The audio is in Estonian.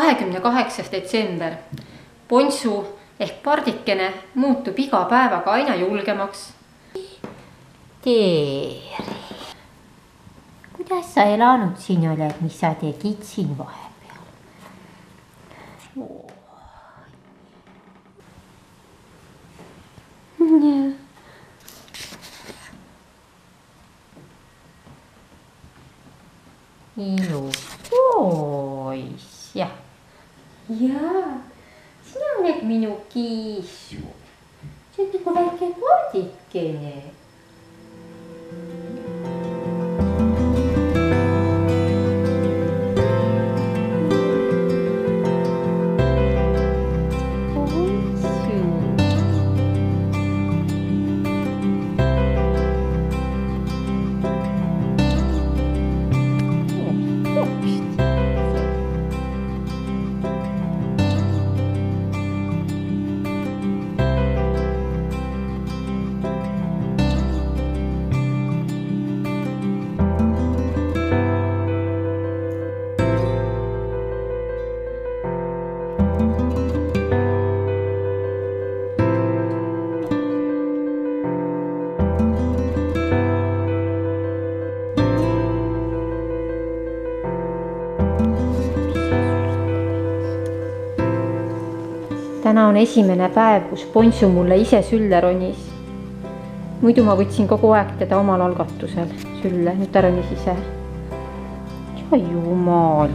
28. detsember. Ponsu ehk pardikene muutub iga päevaga aina julgemaks. Teeri, kuidas sa elanud siin oled, mis sa tegid siin vahepeal? Ilus poiss, jah. Jaa, sina oled minu kiisu. See on nagu väike pardikene. Täna on esimene päev, kus Ponsu mulle ise sülle ronis. Muidu ma võtsin kogu aeg teda omal algatusel sülle, nüüd ta ronis ise. Ja jumal.